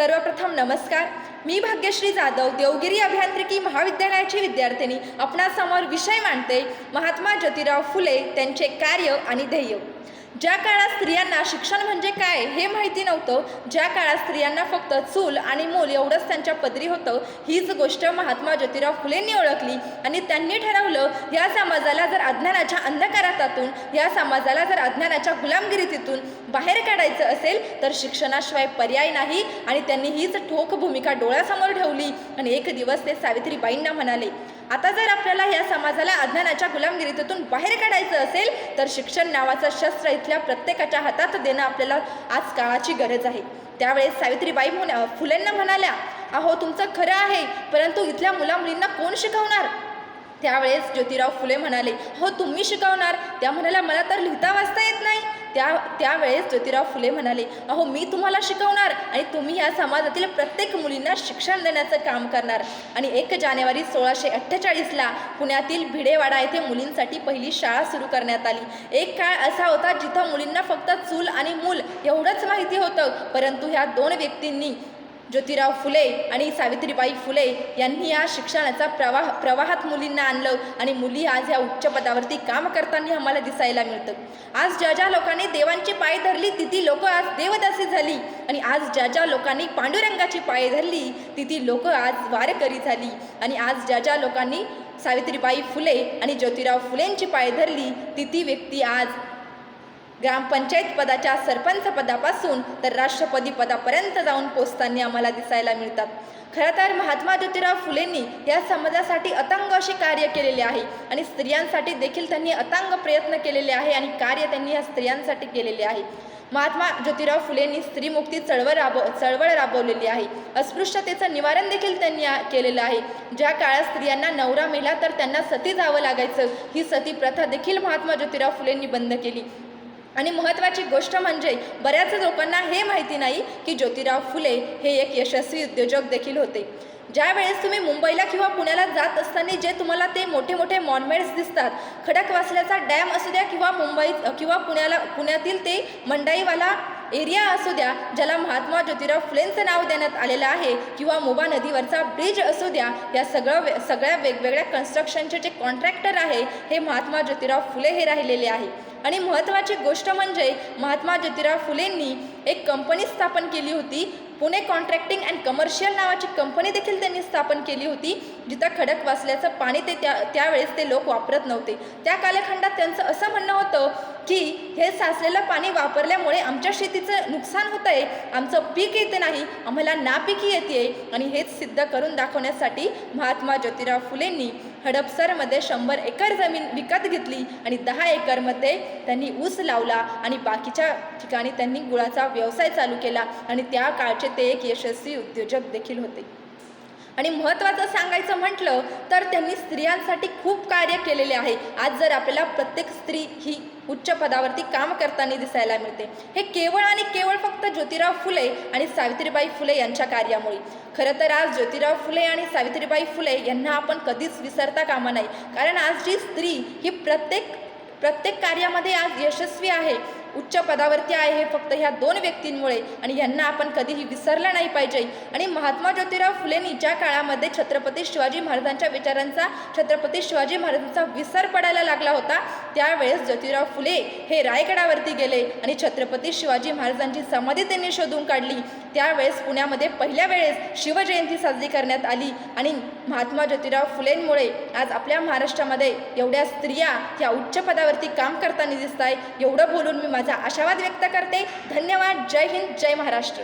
सर्वप्रथम नमस्कार. मी भाग्यश्री जाधव, देवगिरी अभियांत्रिकी महाविद्यालयाची विद्यार्थिनी आपणासमोर विषय मांडते. महात्मा ज्योतिराव फुले, त्यांचे कार्य आणि ध्येय. ज्या काळात स्त्रियांना शिक्षण म्हणजे काय हे माहिती नव्हतं, ज्या काळात स्त्रियांना फक्त चूल आणि मूल एवढंच त्यांच्या पदरी होतं, हीच गोष्ट महात्मा ज्योतिराव फुलेंनी ओळखली आणि त्यांनी ठरवलं, या समाजाला जर अज्ञानाच्या अंधकारातून, या समाजाला जर अज्ञानाच्या गुलामगिरीतून बाहेर काढायचं असेल तर शिक्षणाशिवाय पर्याय नाही. आणि त्यांनी हीच ठोक भूमिका डोळ्यासमोर ठेवली आणि एक दिवस ते सावित्रीबाईंना म्हणाले, आता जर आपल्याला या समाजाला अज्ञानाच्या गुलामगिरीतून बाहेर काढायचं असेल तर शिक्षण नावाचं शस्त्र इथल्या प्रत्येकाच्या हातात देणं आपल्याला आज काळाची गरज आहे. त्यावेळेस सावित्रीबाई फुलेंना म्हणाल्या, अहो तुमचं खरं आहे, परंतु इथल्या मुलामुलींना कोण शिकवणार? त्यावेळेस ज्योतिराव फुले म्हणाले, हो तुम्ही शिकवणार. त्या म्हणाल्या, मला तर लिहिता वाचता येत नाही. त्यावेळेस ज्योतिराव फुले म्हणाले, अहो मी तुम्हाला शिकवणार आणि तुम्ही या समाजातील प्रत्येक मुलींना शिक्षण देण्याचं काम करणार. आणि 1 जानेवारी 1648ला पुण्यातील भिडेवाडा येथे मुलींसाठी पहिली शाळा सुरू करण्यात आली. एक काळ असा होता जिथं मुलींना फक्त चूल आणि मूल एवढंच माहिती होतं, परंतु ह्या 2 व्यक्तींनी, ज्योतिराव फुले आणि सावित्रीबाई फुले यांनी या शिक्षणाचा प्रवाहात मुलींना आणलं आणि मुली आज या उच्च पदावरती काम करताना आम्हाला दिसायला मिळतं. आज ज्या ज्या लोकांनी देवांची पाय धरली ती लोक आज देवदासी झाली आणि आज ज्या ज्या लोकांनी पांडुरंगाची पाय धरली ती लोक आज वारकरी झाली. आणि आज ज्या ज्या लोकांनी सावित्रीबाई फुले आणि ज्योतिराव फुलेंची पाय धरली ती व्यक्ती आज ग्रामपंचायत पदाच्या सरपंच पदापासून तर राष्ट्रपती पदापर्यंत जाऊन पोचताना आम्हाला दिसायला मिळतात. खरं तर महात्मा ज्योतिराव फुलेंनी या समाजासाठी अतंग असे कार्य केलेले आहे आणि स्त्रियांसाठी देखील त्यांनी अतंग प्रयत्न केलेले आहे आणि कार्य त्यांनी या स्त्रियांसाठी केलेले आहे. महात्मा ज्योतिराव फुलेंनी स्त्रीमुक्ती चळवळ राबवलेली आहे. अस्पृश्यतेचं निवारण देखील त्यांनी केलेलं आहे. ज्या काळात स्त्रियांना नवरा मेला तर त्यांना सती जावं लागायचं, ही सती प्रथा देखील महात्मा ज्योतिराव फुलेंनी बंद केली. आणि महत्त्वाची गोष्ट म्हणजे बऱ्याच लोकांना हे माहिती नाही की ज्योतिराव फुले हे एक यशस्वी उद्योजक देखील होते. ज्या वेळेस तुम्ही मुंबईला किंवा पुण्याला जात असताना जे तुम्हाला ते मोठे मोठे मॉन्युमेंट्स दिसतात, खडकवासल्याचा डॅम असू द्या किंवा मुंबईत किंवा पुण्यातील ते मंडाईवाला एरिया असू द्या ज्याला महात्मा ज्योतिराव फुलेंचं नाव देण्यात आलेलं आहे, किंवा मुबा नदीवरचा ब्रिज असू द्या, या सगळ्या वेगवेगळ्या कन्स्ट्रक्शनचे जे कॉन्ट्रॅक्टर आहे हे महात्मा ज्योतिराव फुले हे राहिलेले आहे. आणि महत्त्वाची गोष्ट म्हणजे महात्मा ज्योतिराव फुलेंनी एक कंपनी स्थापन केली होती, पुणे कॉन्ट्रॅक्टिंग अँड कमर्शियल नावाची कंपनी देखील त्यांनी स्थापन केली होती, जिथं खडकवासल्याचं पाणी त्यावेळेस ते लोक वापरत नव्हते. त्या कालखंडात त्यांचं असं म्हणणं होतं की हे साचलेलं पाणी वापरल्यामुळे आमच्या शेतीचं नुकसान होतं आहे, आमचं पीक येते नाही, आम्हाला नापिकी येते. आणि हेच सिद्ध करून दाखवण्यासाठी महात्मा ज्योतिराव फुलेंनी हडपसरमध्ये 100 एकर जमीन विकत घेतली आणि 10 एकरमध्ये त्यांनी ऊस लावला आणि बाकीच्या ठिकाणी त्यांनी गुळाचा व्यवसाय चालू केला. आणि त्या काळचे ते एक यशस्वी उद्योजक देखील होते. आणि महत्त्वाचं सांगायचं म्हटलं तर त्यांनी स्त्रियांसाठी खूप कार्य केलेले आहे. आज जर आपल्याला प्रत्येक स्त्री ही उच्च पदावरती काम करताना दिसायला मिळते, हे केवळ आणि केवळ फक्त ज्योतिराव फुले आणि सावित्रीबाई फुले यांच्या कार्यामुळे. खरं तर आज ज्योतिराव फुले आणि सावित्रीबाई फुले यांना आपण कधीच विसरता कामा नाही, कारण आज जी स्त्री ही प्रत्येक कार्यामध्ये आज यशस्वी आहे, उच्च पदावरती आहे, हे फक्त ह्या 2 व्यक्तींमुळे. आणि यांना आपण कधीही विसरलं नाही पाहिजे. आणि महात्मा ज्योतिराव फुलेंनी ज्या काळामध्ये छत्रपती शिवाजी महाराजांच्या विचारांचा, छत्रपती शिवाजी महाराजांचा विसर पडायला लागला होता, त्यावेळेस ज्योतिराव फुले हे रायगडावरती गेले आणि छत्रपती शिवाजी महाराजांची समाधी त्यांनी शोधून काढली. त्यावेळेस पुण्यामध्ये पहिल्या वेळेस शिवजयंती साजरी करण्यात आली. आणि महात्मा ज्योतिराव फुलेंमुळे आज आपल्या महाराष्ट्रामध्ये एवढ्या स्त्रिया ह्या उच्च पदावरती काम करताना दिसत आहे. एवढं बोलून मी माझा आशावाद व्यक्त करते. धन्यवाद. जय हिंद, जय महाराष्ट्र.